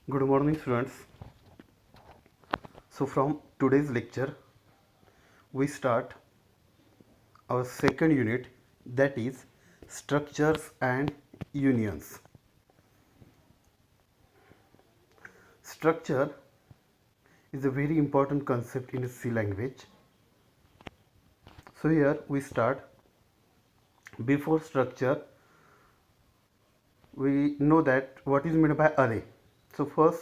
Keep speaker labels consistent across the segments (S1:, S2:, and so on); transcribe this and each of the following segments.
S1: Good morning, students. So, from today's lecture, we start our second unit, that is structures and unions. Structure is a very important concept in C language. So, here we start. Before structure, we know that what is meant by array. So, first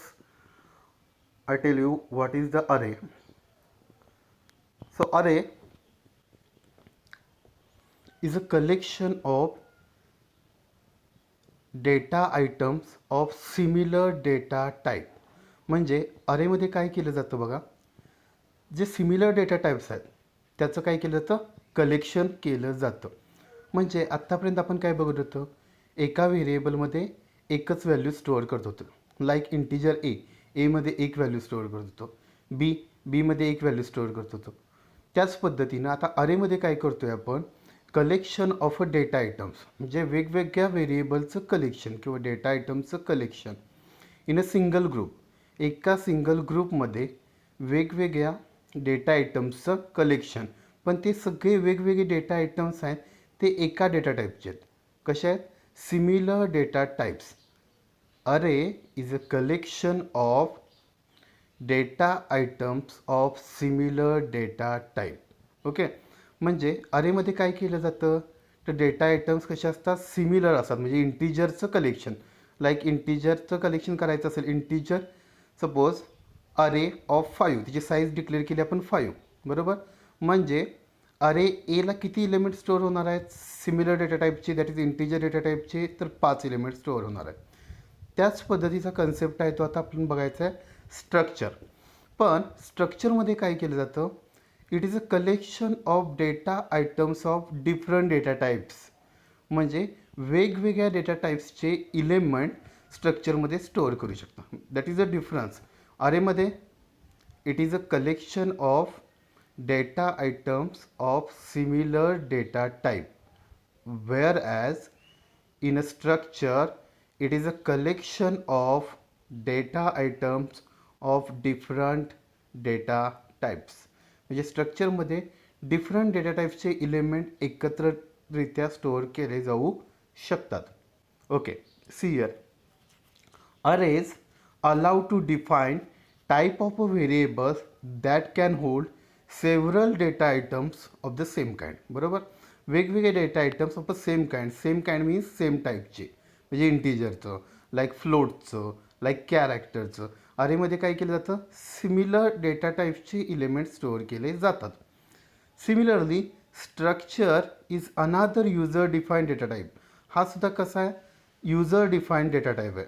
S1: I tell you what is the array. So, array is a collection of data items of similar data type. म्हणजे अरेमध्ये काय केलं जातं बघा, जे similar data types आहेत त्याचं काय केलं जातं, कलेक्शन केलं जातं. म्हणजे आत्तापर्यंत आपण काय बघत होतो, एका व्हेरिएबलमध्ये एकच व्हॅल्यू स्टोअर करत होतो. लाईक इंटिजर एमध्ये एक व्हॅल्यू स्टोअर करत होतो, बीमध्ये एक व्हॅल्यू स्टोअर करत होतो. त्याच पद्धतीनं आता अरेमध्ये काय करतो आहे आपण, collection of a data items, म्हणजे वेगवेगळ्या व्हेरिएबलचं कलेक्शन किंवा डेटा आयटमचं collection in a single group. एका सिंगल ग्रुपमध्ये वेगवेगळ्या डेटा आयटम्सचं कलेक्शन, पण ते सगळे वेगवेगळे डेटा आयटम्स आहेत ते एका डेटा टाईपचे आहेत. कसे आहेत, सिमिलर डेटा टाईप्स. अरे is a collection of data items of similar data type. Okay, म्हणजे अरेमध्ये काय केलं जातं, तर डेटा आयटम्स कसे असतात, सिमिलर असतात. म्हणजे इंटिजरचं कलेक्शन, लाईक इंटिजरचं कलेक्शन करायचं असेल, इंटिजर सपोज अरे ऑफ 5, तिची साईज डिक्लेअर केली आपण 5, बरोबर. म्हणजे अरे एला किती एलिमेंट स्टोअर होणार आहेत, सिमिलर डेटा टाईपचे, दॅट इज इंटिजर डेटा टाईपचे, तर 5 एलिमेंट स्टोअर होणार आहेत. त्याच पद्धतीचा कन्सेप्ट आहे तो आता आपण बघायचा आहे, स्ट्रक्चर. पण स्ट्रक्चरमध्ये काय केलं जातं, it is a collection of data items of different data types. म्हणजे वेगवेगळ्या डेटा टाईप्सचे इलेमेंट स्ट्रक्चरमध्ये स्टोअर करू शकता. That is a difference. अरेमध्ये it is a collection of data items of similar data type, where as in a structure it is a collection of data items of different data types. म्हणजे स्ट्रक्चरमध्ये different data टाईप्सचे element एकत्ररित्या store केले जाऊ शकतात. Okay, see here. Arrays allow to define type of a variables that can hold several data items of the same kind. बरोबर, वेगवेगळे data items of the same kind means same टाईपचे. म्हणजे इंटिजरचं, like फ्लोटचं, like कॅरेक्टरचं. अरेमध्ये काय केलं जातं, similar data टाईपचे element store केले जातात. Similarly structure is another user defined data type. हा सुद्धा कसा आहे, युजर डिफाईन्ड डेटा टाईप आहे,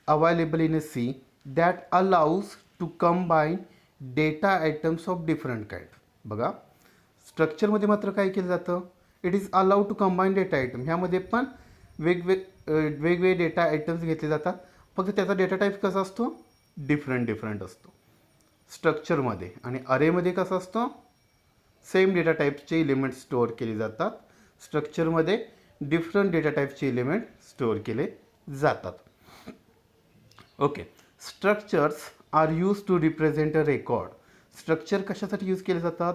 S1: available in a C that allows to combine data items of different kind. बघा, स्ट्रक्चरमध्ये मात्र काय केलं जातं, it is allowed to combine data item. ह्यामध्ये पण वेगवेगळे डेटा आयटम्स घेतले जातात, फक्त त्याचा डेटा टाईप कसा असतो, डिफरंट असतो स्ट्रक्चरमध्ये. आणि अरेमध्ये कसं असतं, सेम डेटा टाईपचे इलिमेंट स्टोअर केले जातात. स्ट्रक्चरमध्ये डिफरंट डेटा टाईपचे इलिमेंट स्टोअर केले जातात. Okay, structures are use to represent a record. Structure कशासाठी यूज केले जातात,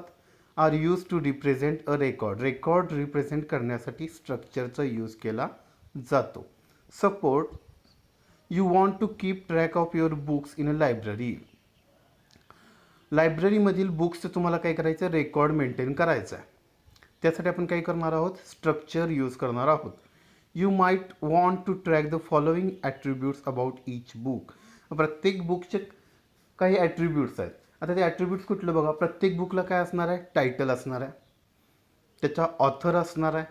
S1: are use to represent a record. Record represent करण्यासाठी स्ट्रक्चरचा यूज केला जातो. Suppose you want to keep track of your books in a library. लायब्ररीमधील बुक्सचं तुम्हाला काय करायचं, रेकॉर्ड मेंटेन करायचं आहे. त्यासाठी आपण काय करणार आहोत, स्ट्रक्चर यूज करणार आहोत. You might want to track the following attributes about each book. प्रत्येक बुकचे काही ॲट्रिब्यूट्स आहेत. आता ते ॲट्रिब्यूट्स कुठलं बघा, प्रत्येक बुकला काय असणार आहे, टायटल असणार आहे, त्याचा ऑथर असणार आहे,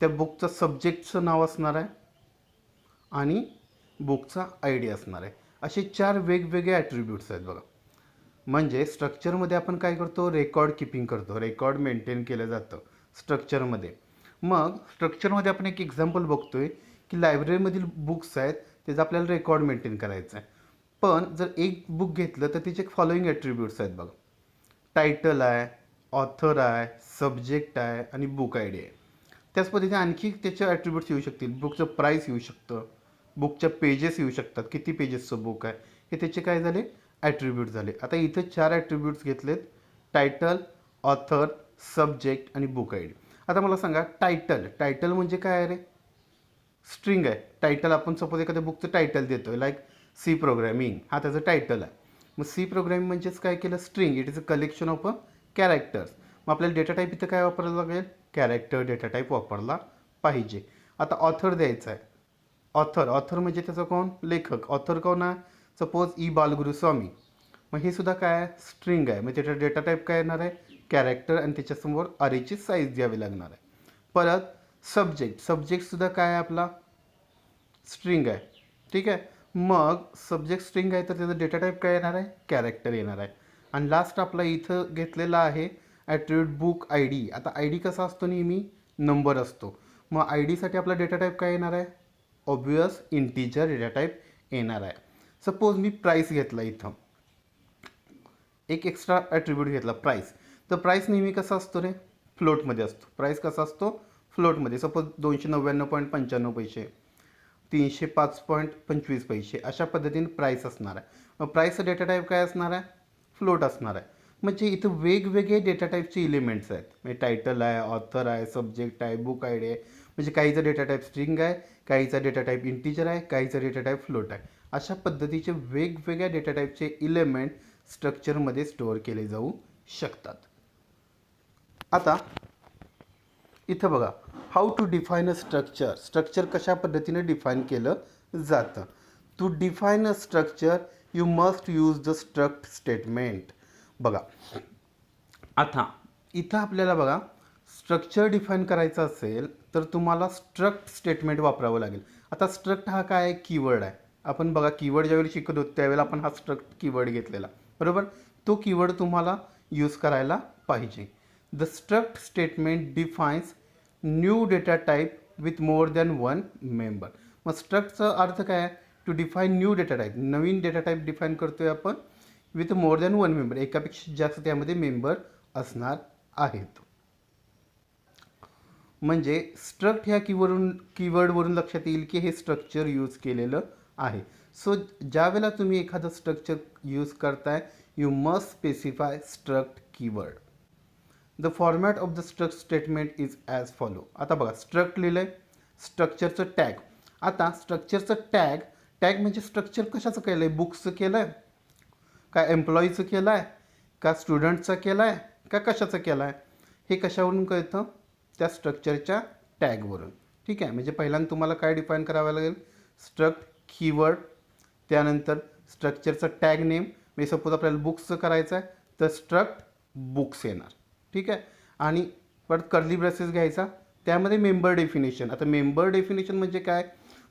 S1: त्या बुकचं सब्जेक्टचं नाव असणार आहे आणि बुकचा आय डी असणार आहे. असे 4 वेगवेगळे ॲट्रिब्यूट्स आहेत बघा. म्हणजे स्ट्रक्चरमध्ये आपण काय करतो, रेकॉर्ड किपिंग करतो, रेकॉर्ड मेंटेन केलं जातं स्ट्रक्चरमध्ये. मग स्ट्रक्चरमध्ये आपण एक एक्झाम्पल बघतोय की लायब्ररीमधील बुक्स आहेत, त्याचं आपल्याला रेकॉर्ड मेंटेन करायचं आहे. पण जर एक बुक घेतलं तर तिचे फॉलोइंग ॲट्रिब्यूट्स आहेत बघा, टायटल आहे, ऑथर आहे, सब्जेक्ट आहे आणि बुक आय डी आहे. त्याच पद्धतीने आणखी त्याचे ॲट्रिब्यूट्स येऊ शकतील. बुकचं प्राईस येऊ शकतं, बुकच्या पेजेस येऊ शकतात, किती पेजेसचं बुक आहे, हे त्याचे काय झाले ॲट्रिब्यूट झाले. आता इथे 4 ॲट्रिब्यूट्स घेतलेत, टायटल, ऑथर, सब्जेक्ट आणि बुक आय डी. आता मला सांगा टायटल म्हणजे काय आहे रे, स्ट्रिंग आहे. टायटल आपण सपोज एखाद्या बुकचं टायटल देतोय, लाईक सी प्रोग्रॅमिंग, हा त्याचं टायटल आहे. मग सी प्रोग्रॅमिंग म्हणजेच काय केलं, string, it is a collection of characters. मग आपल्याला डेटा टाईप इथं काय वापरायला लागेल, कॅरेक्टर डेटा टाईप वापरला पाहिजे. आता ऑथर द्यायचा आहे. ऑथर म्हणजे त्याचं कोण, लेखक. ऑथर कोण आहे, सपोज ई बालगुरुस्वामी. मग हे सुद्धा काय आहे, स्ट्रिंग आहे. मग त्याचा डेटा टाईप काय येणार आहे, कॅरेक्टर, आणि त्याच्यासमोर अरेची साईज द्यावी लागणार आहे. परत सब्जेक्टसुद्धा काय आहे आपला, स्ट्रिंग आहे. ठीक आहे. मग सब्जेक्ट स्ट्रिंग आहे तर त्याचा डेटा टाईप काय येणार आहे, कॅरेक्टर येणार आहे. आणि लास्ट आपला इथं घेतलेला आहे ॲट्रिब्यूट बुक आय डी. आता आय डी कसा असतो, नेहमी नंबर असतो. मग आय डीसाठी आपला डेटा टाईप काय येणार आहे, ऑब्वियस इंटीजर डेटा टाईप येणार आहे. सपोज मी प्राईस घेतला, इथं एक एक्स्ट्रा ॲट्रिब्यूट घेतला प्राईस. तर प्राईस नेहमी कसा असतो रे, फ्लोटमध्ये असतो. प्राईस कसा असतो, फ्लोटमध्ये. सपोज 299.95 पैसे, 305.25 पैसे, अशा पद्धतीने प्राईस असणार आहे. मग प्राईसचा डेटा टाईप काय असणार आहे, फ्लोट असणार आहे. म्हणजे इथं वेगवेगळे डेटा टाईपचे इलिमेंट्स आहेत. म्हणजे टायटल आहे, ऑथर आहे, सब्जेक्ट आहे, बुक आय डी आहे. म्हणजे काहीचा डेटा टाईप स्ट्रिंग आहे, काहीचा डेटा टाईप इंटीजर आहे, काहीचा डेटा टाईप फ्लोट आहे. अशा पद्धतीचे वेगवेगळ्या डेटा टाईपचे इलिमेंट स्ट्रक्चरमध्ये स्टोअर केले जाऊ शकतात. आता इथं बघा, how to define a structure कशा पद्धतीने डिफाईन केलं जातं. To define a structure you must use the struct statement. बघा आता इथं आपल्याला बघा, स्ट्रक्चर डिफाईन करायचं असेल तर तुम्हाला स्ट्रक्ट स्टेटमेंट वापरावं लागेल. आता स्ट्रक्ट हा काय आहे, कीवर्ड आहे. आपण बघा कीवर्ड ज्यावेळी शिकत होतो त्यावेळेला आपण हा स्ट्रक्ट कीवर्ड घेतलेला, बरोबर. तो कीवर्ड तुम्हाला यूज करायला पाहिजे. The struct statement defines new data type with more than one member. मग स्ट्रक्टचा अर्थ काय आहे, to define new data type, नवीन डेटा टाईप डिफाईन करतोय आपण with more than one member, एकापेक्षा जास्त त्यामध्ये मेंबर असणार आहेत. म्हणजे स्ट्रक्ट ह्या कीवर्डवरून लक्षात येईल की हे स्ट्रक्चर यूज केलेलं आहे. सो ज्यावेळेला तुम्ही एखादं स्ट्रक्चर यूज करताय, you must specify struct keyword. The format of the struct statement is as follow. आता बघा, स्ट्रक्ट लिहिलं आहे, स्ट्रक्चरचं टॅग. आता स्ट्रक्चरचं टॅग म्हणजे स्ट्रक्चर कशाचं केलं आहे, बुक्सचं केलं आहे का, एम्प्लॉईचं केलं आहे का, स्टुडंटचं केलं आहे का, कशाचं केलं आहे, हे कशावरून कळतं, त्या स्ट्रक्चरच्या टॅगवरून. ठीक आहे. म्हणजे पहिल्यांदा तुम्हाला काय डिफाईन करावं लागेल, स्ट्रक्ट कीवर्ड, त्यानंतर स्ट्रक्चरचं टॅग नेम. म्हणजे सपोज आपल्याला बुक्सचं करायचं आहे तर स्ट्रक्ट बुक्स येणार. ठीक आहे. आणि परत कर्ली ब्रेसेस घ्यायचा, त्यामध्ये मेंबर डेफिनेशन. आता मेंबर डेफिनेशन म्हणजे काय,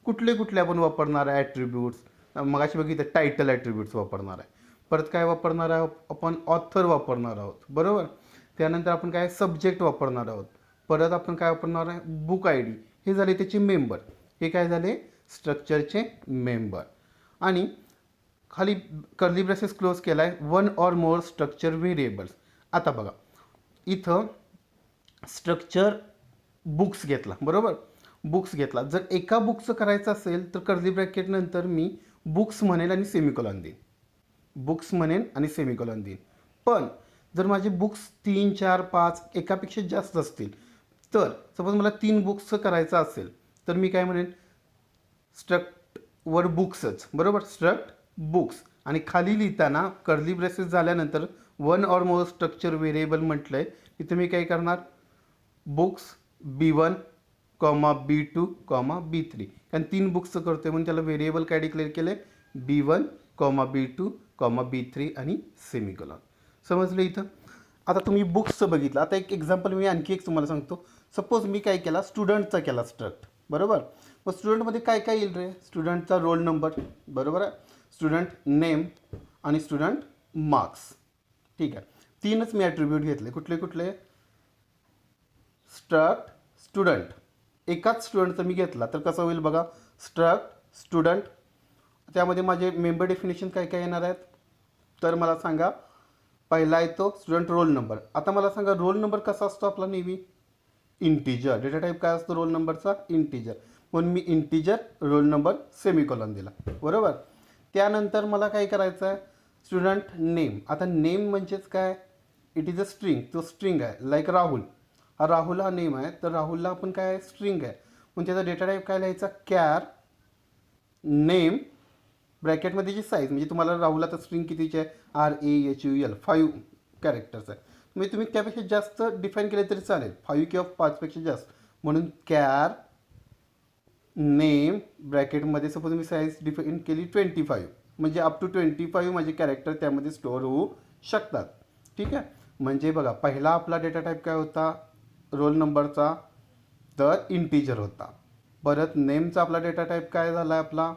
S1: कुठले आपण वापरणार आहे ॲट्रिब्यूट्स. मगाशी बघितलं टायटल ॲट्रिब्यूट्स वापरणार आहे. परत काय वापरणार आहोत आपण, ऑथर वापरणार आहोत, बरोबर. त्यानंतर आपण काय सब्जेक्ट वापरणार आहोत. परत आपण काय वापरणार आहे, बुक आय डी. हे झाले त्याचे मेंबर. हे काय झाले, स्ट्रक्चरचे मेंबर. आणि खाली कर्ली ब्रेसेस क्लोज केला आहे, one or more structure variables. आता बघा इथं स्ट्रक्चर बुक्स घेतला, बरोबर. बुक्स घेतला, जर एका बुकचं करायचं असेल तर कर्ली ब्रॅकेट नंतर मी बुक्स म्हणेल आणि सेमिकोलॉन देईन, बुक्स म्हणेन आणि सेमिकोलॉन देईन. पण जर माझे बुक्स 3, 4, 5 एकापेक्षा जास्त असतील, तर सपोज मला 3 बुक्सचं करायचं असेल तर मी काय म्हणेन, स्ट्रक्टवर बुक्सच, बरोबर, स्ट्रक्ट बुक्स. आणि खाली लिहिताना कर्ली ब्रेसेस झाल्यानंतर one or more structure variable म्हटलं आहे, इथं मी काय करणार, बुक्स B1, B2, B3. कारण 3 बुक्सचं करतोय म्हणून त्याला व्हेरिएबल काय डिक्लेअर केलं आहे, B1, B2, B3 आणि सेमिकोलॉन. समजलं इथं. आता तुम्ही बुक्सचं बघितलं. आता एक एक्झाम्पल मी आणखी एक तुम्हाला सांगतो. सपोज मी काय केला, स्टुडंटचा केला स्ट्रक्ट, बरोबर. मग स्टुडंटमध्ये काय काय येईल रे, स्टुडंटचा रोल नंबर, बरोबर आहे, स्टुडंट नेम आणि स्टुडंट मार्क्स. ठीक आहे. 3च मी ॲट्रिब्यूट घेतले. कुठले, स्ट्रक्ट स्टुडंट. एकाच स्टुडंटचा मी घेतला तर कसं होईल बघा, स्ट्रक्ट स्टुडंट. त्यामध्ये माझे मेंबर डेफिनेशन काय काय येणार आहेत, तर मला सांगा. पहिला येतो स्टुडंट रोल नंबर. आता मला सांगा, रोल नंबर कसा असतो आपला नेहमी, इंटीजर. डेटा टाईप काय असतो रोल नंबरचा, इंटीजर. म्हणून मी इंटीजर रोल नंबर सेमिकोलॉन दिला, बरोबर. त्यानंतर मला काय करायचं आहे, स्टुडंट नेम. आता नेम म्हणजेच काय, इट इज अ स्ट्रिंग. तो स्ट्रिंग आहे, लाईक राहुल. राहुल हा नेम आहे, तर राहुलला आपण काय स्ट्रिंग आहे, मग त्याचा डेटा टाईप काय लिहायचा, कॅर नेम ब्रॅकेटमध्ये जी साईज, म्हणजे तुम्हाला राहुल आता स्ट्रिंग कितीची आहे, RAHUL 5 कॅरेक्टर्स आहे. म्हणजे तुम्ही त्यापेक्षा जास्त डिफाईन केले तरी चालेल, 5 किंवा 5पेक्षा जास्त. म्हणून कॅर नेम ब्रॅकेटमध्ये सपोज मी साईज डिफाईन केली 25, म्हणजे अप टू 25 माझे कॅरेक्टर त्यामध्ये स्टोअर होऊ शकतात. ठीक आहे. म्हणजे बघा, पहिला आपला डेटा टाईप काय होता रोल नंबरचा, तर इंटीजर होता. परत नेमचा आपला डेटा टाईप काय झाला आहे आपला,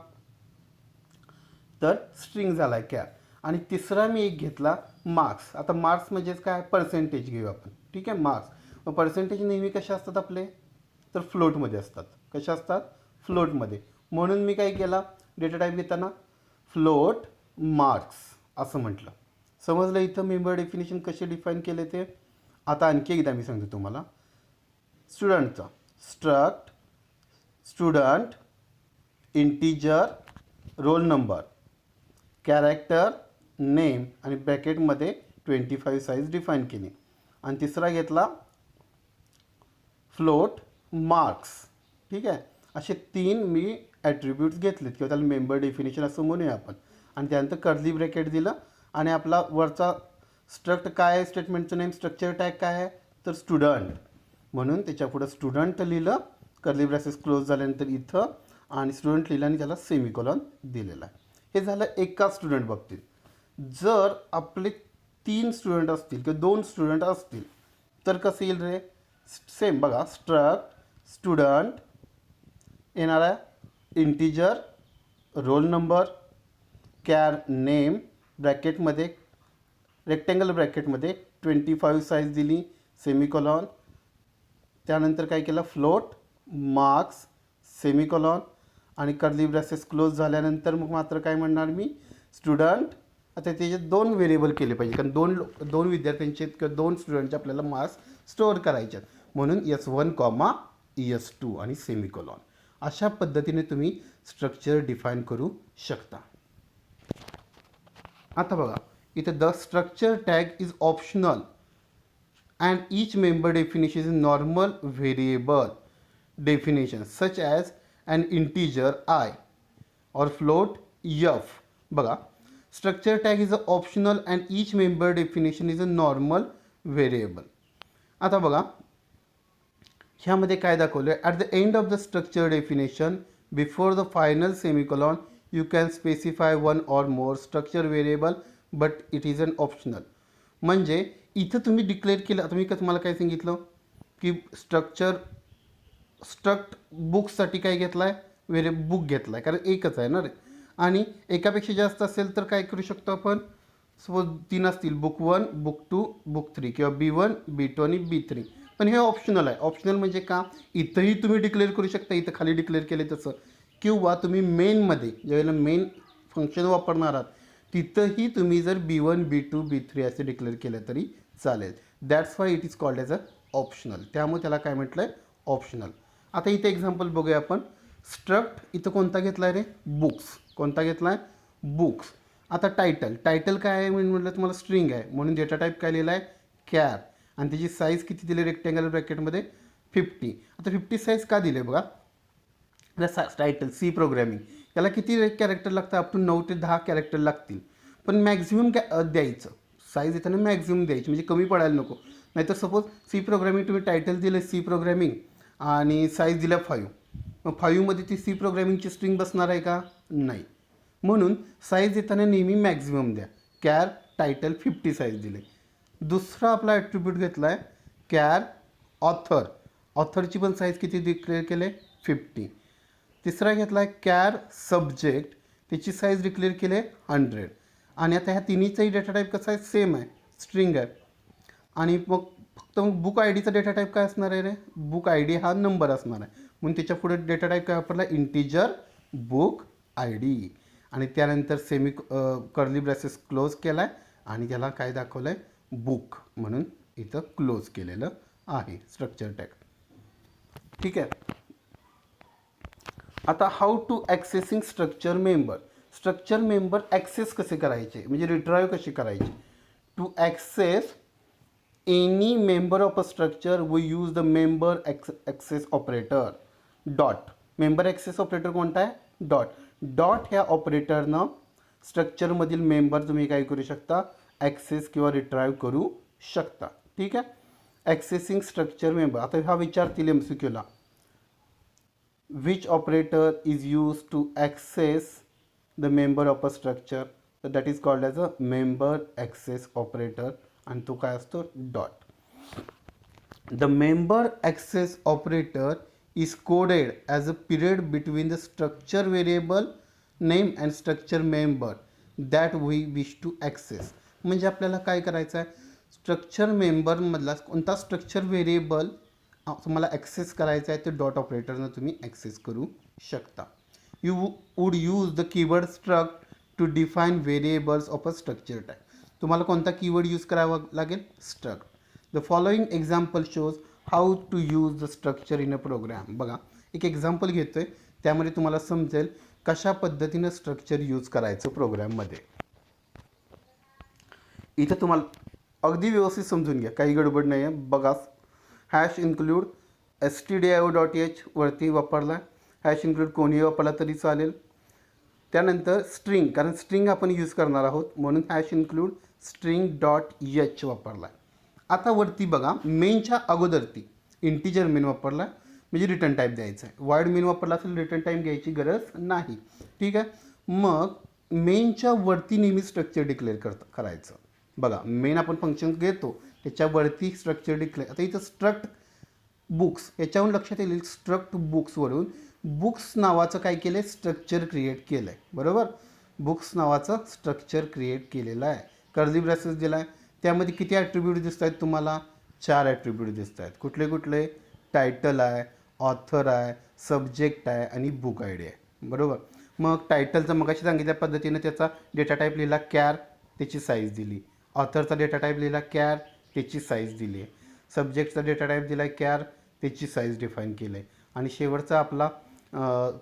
S1: तर स्ट्रिंग झाला आहे कॅर. आणि तिसरा मी एक घेतला मार्क्स. आता मार्क्स म्हणजेच काय, पर्सेंटेज घेऊ आपण. ठीक आहे, मार्क्स. मग पर्सेंटेज नेहमी कशा असतात आपले, तर फ्लोटमध्ये असतात. कशा असतात, फ्लोटमध्ये. म्हणून मी काय केला डेटा टाईप घेताना, फ्लोट मार्क्स असं म्हटलं. समजलं इथं मेंबर डेफिनेशन कसे डिफाईन केले ते. आता आणखी एकदा मी सांगतो तुम्हाला. स्टुडंटचा struct student integer roll number character name आणि ब्रॅकेटमध्ये 25 साईज डिफाईन केली. आणि तिसरा घेतला फ्लोट मार्क्स. ठीक आहे, असे 3 मी ॲट्रिब्यूट्स घेतलेत किंवा त्याला मेंबर डेफिनेशन असं म्हणूया आपण. आणि त्यानंतर कर्ली ब्रॅकेट दिलं. आणि आपला वरचा स्ट्रक्ट काय आहे, स्टेटमेंटचं नेम, स्ट्रक्चर टॅग काय आहे, तर स्टुडंट. म्हणून त्याच्या पुढं स्टुडंट लिहिलं, कर्ली ब्रॅसेस क्लोज झाल्यानंतर इथं, आणि स्टुडंट लिहिलं आणि त्याला सेमिकोलॉन दिलेला आहे. हे झालं एका स्टुडंट बाबतीत. जर आपले 3 स्टुडंट असतील किंवा 2 स्टुडंट असतील तर कसं येईल रे, सेम बघा, स्ट्रक्ट स्टुडंट येणार आहे integer roll number char name ब्रॅकेटमध्ये रेक्टँगल ब्रॅकेटमध्ये 25 साईज दिली, सेमिकोलॉन. त्यानंतर काय केलं, फ्लोट मार्क्स सेमिकोलॉन. आणि कर्ली ब्रॅसेस क्लोज झाल्यानंतर मग मात्र काय म्हणणार मी, स्टुडंट. आता त्याचे 2 व्हेरिएबल केले पाहिजे, कारण दोन विद्यार्थ्यांचे किंवा 2 स्टुडंटचे आपल्याला मार्क्स स्टोअर करायचे आहेत. म्हणून S1, S2 आणि सेमिकोलॉन. अशा पद्धतीने तुम्ही स्ट्रक्चर डिफाईन करू शकता. आता बघा इथे, the structure tag is optional and each member definition is a normal variable definition such as an integer I or float f. बघा, structure tag is optional and each member definition is a normal variable. आता बघा ह्यामध्ये काय दाखवलं आहे, at the end of the structure definition before the final semicolon you can specify 1 or more structure variable but it is an optional. म्हणजे इथं तुम्ही declare केलं. आता मी तुम्हाला काय सांगितलं की स्ट्रक्ट बुक्ससाठी काय घेतला आहे, बुक घेतला आहे, कारण एकच आहे ना रे. आणि एकापेक्षा जास्त असेल तर काय करू शकतो आपण, सपोज 3 असतील, बुक 1, बुक 2, बुक 3 किंवा B1, B2 आणि B3. पण हे ऑप्शनल आहे. ऑप्शनल म्हणजे का, इथंही तुम्ही डिक्लेअर करू शकता, इथं खाली डिक्लेअर केले तसं, किंवा तुम्ही मेनमध्ये ज्यावेळेला मेन फंक्शन वापरणार आहात तिथंही तुम्ही जर B1, B2, B3 असे डिक्लेअर केलं तरी चालेल. That's why it is called as a optional. त्यामुळे त्याला काय म्हटलं आहे, ऑप्शनल. आता इथे एक्झाम्पल बघूया आपण. स्ट्रक्ट इथं कोणता घेतला आहे रे, बुक्स. कोणता घेतला आहे, बुक्स. आता टायटल काय आहे म्हटलं तुम्हाला, स्ट्रिंग आहे. म्हणून डेटा टाईप काय लिहिला आहे, कॅर. आणि त्याची साईज किती दिली रेक्टँगल ब्रॅकेटमध्ये 50. आता 50 साईज का दिले बघा, टायटल सी प्रोग्रॅमिंग, याला किती कॅरेक्टर लागतं, अप टू 9 ते 10 कॅरेक्टर लागतील. पण मॅक्झिमम द्यायचं, साईज येताना मॅक्झिमम द्यायची, म्हणजे कमी पडायला नको. नाहीतर सपोज सी प्रोग्रॅमिंग तुम्ही टायटल दिलं सी प्रोग्रॅमिंग आणि साईज दिल्या 5, मग 5मध्ये ती सी प्रोग्रॅमिंगची स्ट्रिंग बसणार आहे का, नाही. म्हणून साईज येताना नेहमी मॅक्झिमम द्या. कॅर टायटल 50 साईज दिले. दुसरा आपला ॲट्रिब्यूट घेतला आहे कॅर ऑथर. ऑथरची पण साईज किती डिक्लेअर केले, 50. तिसरा घेतला आहे कॅर सब्जेक्ट, त्याची साईज डिक्लेअर केले 100. आणि आता ह्या तिन्हीचाही डेटा टाईप कसा आहे, सेम आहे, स्ट्रिंग आहे. आणि मग फक्त मग बुक आय डीचा डेटा टाईप काय असणार आहे रे, बुक आय डी हा नंबर असणार आहे. म्हणून त्याच्या पुढे डेटा टाईप काय वापरला, इंटीजर बुक आय डी. आणि त्यानंतर कर्ली ब्रॅसेस क्लोज केला आहे आणि त्याला काय दाखवलं आहे, बुक म्हणून इथं क्लोज केलेलं आहे स्ट्रक्चर टॅग. ठीक आहे. आता how to accessing structure member access कसे करायचे म्हणजे रिट्राईव्ह कसे करायचे. To access any member of a structure we use the member access operator. Dot member access operator कोणता आहे डॉट ह्या ऑपरेटरनं स्ट्रक्चरमधील मेंबर तुम्ही काय करू शकता ॲक्सेस किंवा रिट्राईव्ह करू शकता. ठीक आहे. ॲक्सेसिंग स्ट्रक्चर मेंबर. आता हा विचारतील MCQला which operator is used to access the member of a structure, so that is called as a member access operator आणि तो काय असतो dot. The member access operator is coded as a period between the structure variable name and structure member that we wish to access. म्हणजे आपल्याला काय करायचं आहे structure मेंबरमधला कोणता स्ट्रक्चर व्हेरिएबल तुम्हाला ॲक्सेस करायचा आहे ते डॉट ऑपरेटरनं तुम्ही ॲक्सेस करू शकता. You would use the keyword struct to define variables of a structure type. तुम्हाला कोणता कीवर्ड यूज करावा लागेल struct. The following example shows how to use the structure in a program. बघा एक एक्झाम्पल घेतो आहे त्यामध्ये तुम्हाला समजेल कशा पद्धतीनं स्ट्रक्चर यूज करायचं प्रोग्राममध्ये. इथं तुम्हाला अगदी व्यवस्थित समजून घ्या काही गडबड नाही आहे. बघा हॅश इन्क्लूड stdio.h वरती वापरला. हॅश इन्क्लूड कोणीही वापरला तरी चालेल. त्यानंतर स्ट्रिंग कारण स्ट्रिंग आपण यूज करणार आहोत म्हणून हॅश इन्क्लूड string.h वापरला. आता वरती बघा मेनच्या अगोदर ती इंटिजर मेन वापरला म्हणजे रिटर्न टाईप द्यायचा आहे. वाईड मेन वापरला असेल रिटर्न टाईप घ्यायची गरज नाही. ठीक आहे. मग मेनच्या वरती नेहमी स्ट्रक्चर डिक्लेअर करायचं. बघा मेन आपण फंक्शन घेतो त्याच्यावरती स्ट्रक्चर डिक्लेअर. आता इथं स्ट्रक्ट बुक्स याच्यावरून लक्षात येईल स्ट्रक्ट बुक्सवरून बुक्स नावाचं काय केलं आहे स्ट्रक्चर क्रिएट केलं आहे. बरोबर बुक्स नावाचं स्ट्रक्चर क्रिएट केलेलं आहे. कर्ली ब्रॅसेस दिला आहे त्यामध्ये किती ॲट्रिब्यूट दिसत आहेत तुम्हाला 4 ॲट्रिब्यूट दिसत आहेत. कुठले कुठले टायटल आहे ऑथर आहे सब्जेक्ट आहे आणि बुक आय डी आहे. बरोबर मग टायटलचं मगाशी सांगितल्या पद्धतीनं त्याचा डेटा टाईप लिहिला कॅर त्याची साईज दिली. ऑथरचा डेटा टाईप लिहिला कॅर त्याची साईज दिली आहे. सब्जेक्टचा डेटा टाईप दिला आहे कॅर त्याची साईज डिफाईन केलं आहे. आणि शेवटचा आपला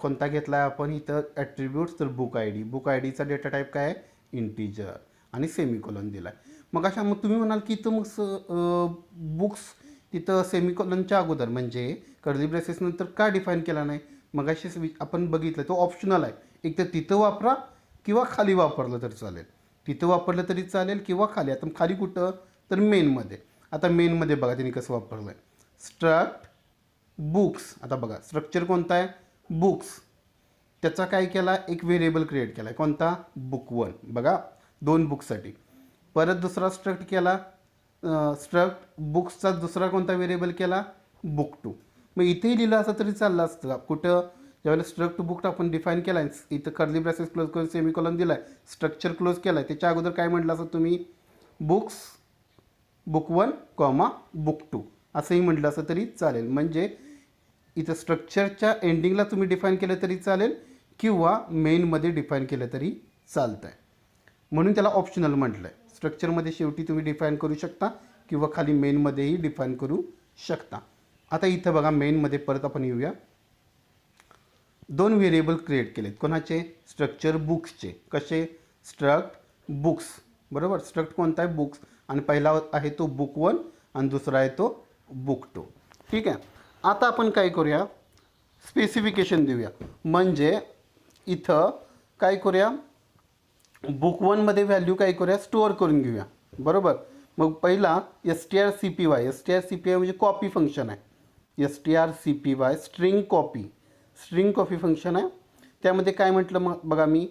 S1: कोणता घेतला आहे आपण इथं ॲट्रिब्यूट्स तर बुक आय डीचा डेटा टाईप काय आहे इंटिजर आणि सेमिकोलॉन दिला आहे. मग तुम्ही म्हणाल की इथं मग बुक्स तिथं सेमिकोलॉनच्या अगोदर म्हणजे कर्ली ब्रेसेस नंतर का डिफाईन केला नाही. मग आपण बघितलं तो ऑप्शनल आहे. एक तर तिथं वापरा किंवा खाली वापरलं तर चालेल. तिथं वापरलं तरी चालेल किंवा खाली. आता खाली कुठं तर मेनमध्ये. आता मेनमध्ये बघा त्यांनी कसं वापरलं आहे स्ट्रक्ट बुक्स. आता बघा स्ट्रक्चर कोणता आहे बुक्स त्याचा काय केला एक व्हेरिएबल क्रिएट केला आहे कोणता बुक 1. बघा 2 बुक्ससाठी. परत दुसरा स्ट्रक्ट केला स्ट्रक्ट बुक्सचा दुसरा कोणता व्हेरिएबल केला बुक 2. मग इथेही लिहिलं असं तरी चाललं असतं. कुठं ज्यावेळेला स्ट्रक्ट बुक आपण डिफाईन केला आहे इथं कर्ली ब्रॅसेस क्लोज करून सेमिकोलॉन दिला आहे स्ट्रक्चर क्लोज केला आहे त्याच्या अगोदर काय म्हटलं असं तुम्ही बुक्स बुक 1 बुक 2 असंही म्हटलं असं तरी चालेल. म्हणजे इथं स्ट्रक्चरच्या एंडिंगला तुम्ही डिफाईन केलं तरी चालेल किंवा मेनमध्ये डिफाईन केलं तरी चालतं आहे. म्हणून त्याला ऑप्शनल म्हटलं आहे. स्ट्रक्चरमध्ये शेवटी तुम्ही डिफाईन करू शकता किंवा खाली मेनमध्येही डिफाईन करू शकता. आता इथं बघा मेनमध्ये परत आपण येऊया. 2 व्हेरिएबल क्रिएट केलेत कोणाचे स्ट्रक्चर बुक्सचे. कसे स्ट्रक्ट बुक्स. बरोबर स्ट्रक्ट कोणता आहे बुक्स आणि पहिला आहे तो बुक 1 आणि दुसरा आहे तो बुक 2. ठीक आहे. आता आपण काय करूया स्पेसिफिकेशन देऊया. म्हणजे इथं काय करूया बुक 1मध्ये व्हॅल्यू काय करूया स्टोअर करून घेऊया. बरोबर मग पहिला strcpy म्हणजे कॉपी फंक्शन आहे. strcpy स्ट्रिंग कॉपी फंक्शन आहे. त्यामध्ये काय म्हटलं मग बघा मी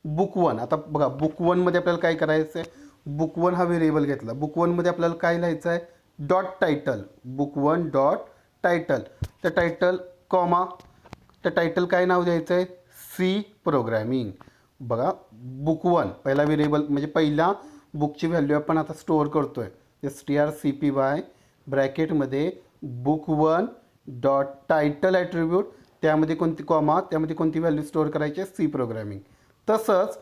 S1: बुक 1. आता बघा बुक 1मध्ये आपल्याला काय करायचं आहे बुक 1 हा व्हेरिएबल घेतला. बुक 1मध्ये आपल्याला काय लिहायचं आहे dot title book 1 dot title. त्या टायटल कॉमा त्या टायटल काय नाव द्यायचं आहे सी प्रोग्रॅमिंग. बघा बुक 1 पहिला व्हेरिएबल म्हणजे पहिला बुकची व्हॅल्यू आपण आता स्टोअर करतो आहे strcpy ब्रॅकेटमध्ये बुक 1 डॉट टायटल ॲट्रिब्यूट त्यामध्ये कोणती कॉमा त्यामध्ये कोणती व्हॅल्यू स्टोअर करायची आहे सी प्रोग्रॅमिंग. तसंच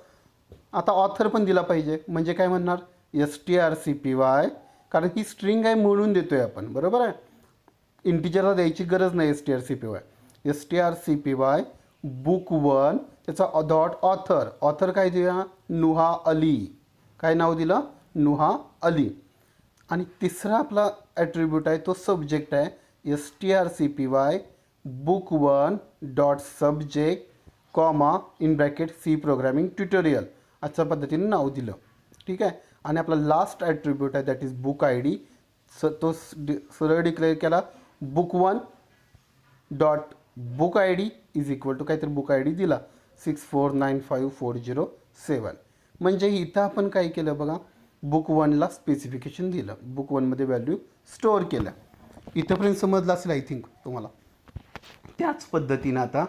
S1: आता ऑथर पण दिला पाहिजे म्हणजे काय म्हणणार strcpy कारण ही स्ट्रिंग आहे म्हणून देतो आहे आपण. बरोबर आहे इंटिजरला द्यायची गरज नाही strcpy बुक वन, त्याचा डॉट ऑथर, ऑथर काय दिला, नुहा अली, काय नाव दिलं, नुहा अली. आणि तिसरा आपला ॲट्रिब्यूट आहे तो सब्जेक्ट आहे, strcpy book one dot subject comma in bracket C programming tutorial अशा पद्धतीने नाव दिलं. ठीक आहे. आणि आपला लास्ट ॲट्रिब्यूट आहे that is book I D, तो सरळ डिक्लेअर केला, book one dot book I D is equal to काहीतरी बुक आय डी दिला 6495407. म्हणजे इथं आपण काय केलं बघा, बुक वनला स्पेसिफिकेशन दिलं, बुक वनमध्ये व्हॅल्यू स्टोअर केल्या. इथंपर्यंत समजलं असेल आय थिंक तुम्हाला. त्याच पद्धतीनं आता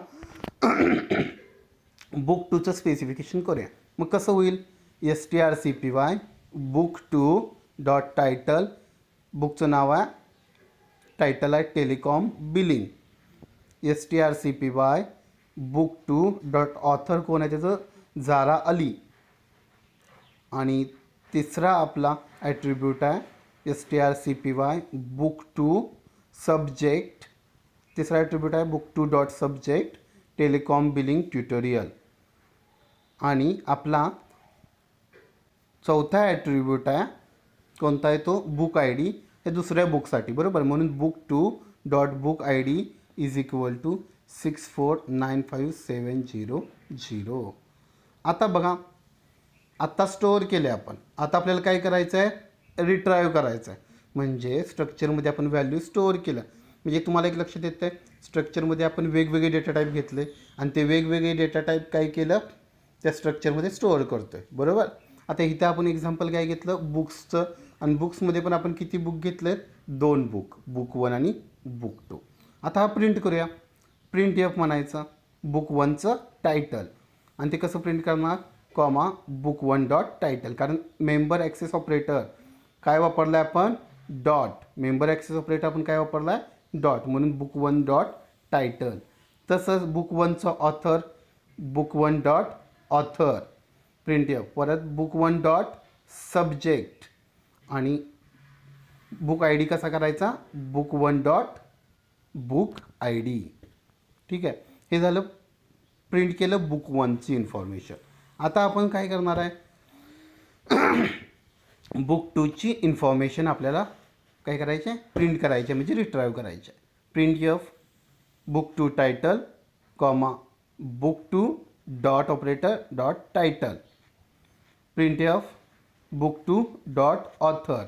S1: बुक टूचं स्पेसिफिकेशन करूया. मग कसं होईल, strcpy book two dot title, बुकचं नाव आहे, टायटल आहे telecom billing. strcpy book two dot author कोण आहे त्याचं, झारा अली. आणि तिसरा आपला ॲट्रिब्यूट आहे strcpy बुक टू सब्जेक्ट, तिसरा ॲट्रिब्यूट आहे book two dot subject telecom billing tutorial. आणि आपला चौथा ॲट्रिब्यूट आहे कोणता आहे तो, बुक आय डी, हे दुसऱ्या बुकसाठी बरोबर, म्हणून book two dot book I D is equal to 6495700. आता बघा, आत्ता स्टोअर केले आपण, आता आपल्याला काय करायचं आहे, रिट्राईव्ह करायचं आहे. म्हणजे स्ट्रक्चरमध्ये आपण व्हॅल्यू स्टोअर केलं. म्हणजे तुम्हाला एक लक्षात येतं आहे, स्ट्रक्चरमध्ये आपण वेगवेगळे डेटा टाईप घेतले आणि ते वेगवेगळे डेटा टाईप काय केलं, त्या स्ट्रक्चरमध्ये स्टोअर करतो आहे बरोबर. आता इथं आपण एक्झाम्पल काय घेतलं, बुक्सचं, आणि बुक्समध्ये पण आपण किती बुक घेतले, 2 बुक, बुक वन आणि बुक टू. आता हा प्रिंट करूया, प्रिंट एफ म्हणायचं, बुक वनचं टायटल, आणि ते कसं प्रिंट करणार, comma book one dot title, कारण मेंबर ॲक्सेस ऑपरेटर काय वापरलं आहे आपण, डॉट, मेंबर ॲक्सेस ऑपरेटर आपण काय वापरला आहे, डॉट, म्हणून बुक वन डॉट टायटल. तसंच बुक वनचं author, book one dot author, print F, परत बुक वन डॉट सब्जेक्ट, आणि बुक आय डी कसा करायचा, book one dot book I D. ठीक आहे, हे झालं, प्रिंट केलं बुक वनची इन्फॉर्मेशन. आता आपण काय करणार आहे, बुक टूची इन्फॉर्मेशन आपल्याला काय करायचे, प्रिंट करायचे, म्हणजे रिट्राईव्ह करायचे. Print F book two title comma book two dot operator dot title, print F book two dot author,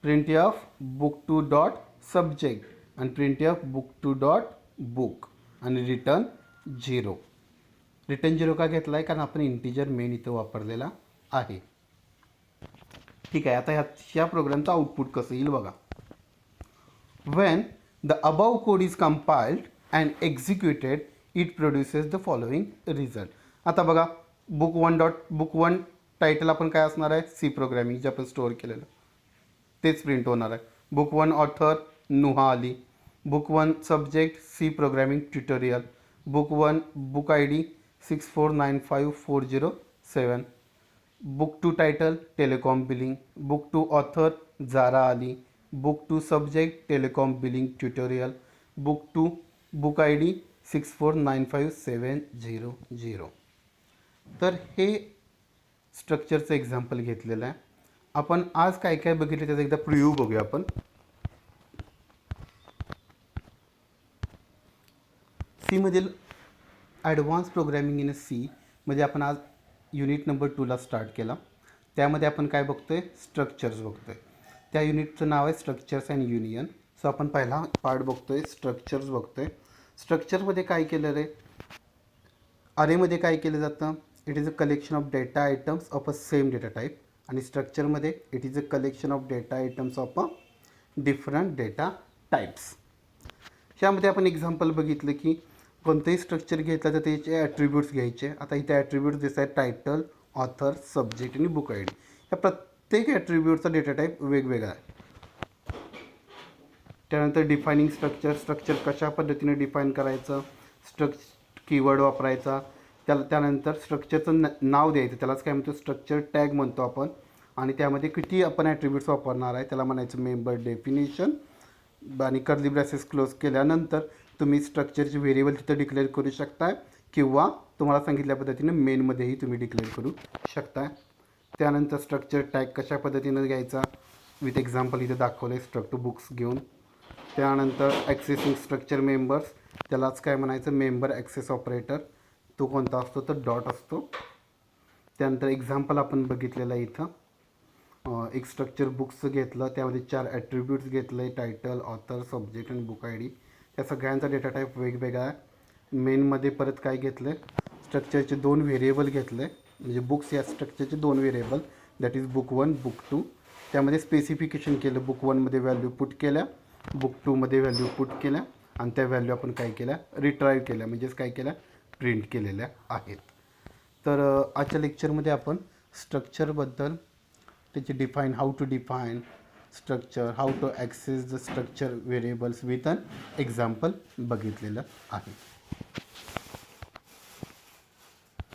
S1: print F book two dot subject, आणि print F book two dot book, आणि return 0. Return 0 का घेतला आहे, कारण आपण integer main इथं वापरलेला आहे. ठीक आहे. आता ह्या प्रोग्रामचं आउटपुट कसं येईल बघा. When the above code is compiled and executed, it produces the following result. आता बघा, बुक वन टायटल आपण काय असणार आहे, सी प्रोग्रामिंग जे आपण स्टोअर केलेलं तेच प्रिंट होणार आहे. Book one author Nuha Ali, book one subject C programming tutorial, book one book I D 6495407, book two title telecom billing, book two author Zara Ali, book two subject telecom billing tutorial, book two book I D 6495700. तर हे स्ट्रक्चरचं example घेतलेलं आहे. आपण आज काय काय बघितलं त्याचा एकदा प्रिव्ह्यू बघूया आपण. सीमधील ॲडव्हान्स प्रोग्रॅमिंग इन सी मध्ये आपण आज युनिट नंबर 2ला स्टार्ट केला. त्यामध्ये आपण काय बघतो आहे, स्ट्रक्चर्स बघतो आहे. त्या युनिटचं नाव आहे स्ट्रक्चर्स अँड युनियन. सो आपण पहिला पार्ट बघतो आहे, स्ट्रक्चर्स बघतो आहे. स्ट्रक्चरमध्ये काय केलं रे, अरेमध्ये काय केलं जातं, it is a collection of data items of a same data type. आणि स्ट्रक्चरमध्ये it is a collection of data items of a different data types. ह्यामध्ये आपण एक्झाम्पल बघितलं की कोणतंही स्ट्रक्चर घेतलं तर त्याचे ॲट्रिब्यूट्स घ्यायचे. आता इथे ॲट्रिब्यूट्स दिसत आहेत, टायटल, ऑथर, सब्जेक्ट आणि बुक आय डी. या प्रत्येक ॲट्रिब्यूटचा डेटा टाईप वेगवेगळा आहे. त्यानंतर डिफायनिंग स्ट्रक्चर, स्ट्रक्चर कशा पद्धतीने डिफाईन करायचं, कीवर्ड वापरायचा. त्यानंतर स्ट्रक्चरचं नाव द्यायचं, त्यालाच काय म्हणतो, स्ट्रक्चर टॅग म्हणतो आपण. आणि त्यामध्ये किती आपण ॲट्रिब्यूट्स वापरणार आहे त्याला म्हणायचं मेंबर डेफिनेशन. आणि कर्ली ब्रॅसेस क्लोज केल्यानंतर तुम्ही स्ट्रक्चरचे व्हेरिएबल तिथं डिक्लेअर करू शकता किंवा तुम्हाला सांगितल्या पद्धतीने मेनमध्येही तुम्ही डिक्लेअर करू शकता. त्यानंतर स्ट्रक्चर टॅग कशा पद्धतीनं घ्यायचा विथ एक्झाम्पल इथे दाखवलं आहे स्ट्रक्चर बुक्स घेऊन. त्यानंतर ॲक्सेसिंग स्ट्रक्चर मेंबर्स, त्यालाच काय म्हणायचं मेंबर ॲक्सेस ऑपरेटर, तो कोणता असतो तर डॉट असतो. त्यानंतर एक्झाम्पल आपण बघितलेलं आहे इथं. एक स्ट्रक्चर बुक्स घेतलं, त्यामध्ये 4 ॲट्रिब्यूट्स घेतले, टायटल, ऑथर, सब्जेक्ट आणि बुक आय डी. त्या सगळ्यांचा डेटा टाईप वेगवेगळा आहे. मेनमध्ये परत काय घेतलं आहे, स्ट्रक्चरचे 2 व्हेरिएबल घेतले, म्हणजे बुक्स या स्ट्रक्चरचे 2 variable, that is book 1 book 2. त्यामध्ये स्पेसिफिकेशन केलं, बुक 1मध्ये व्हॅल्यू पुट केल्या, बुक 2मध्ये व्हॅल्यू पुट केल्या आणि त्या व्हॅल्यू आपण काय केल्या रिट्राईव्ह केल्या, म्हणजेच काय केल्या प्रिंट केलेल्या आहेत. तर आजच्या लेक्चरमध्ये आपण स्ट्रक्चरबद्दल, त्याची define, how to define structure, how to access the structure variables with an example बघितलेलं आहे.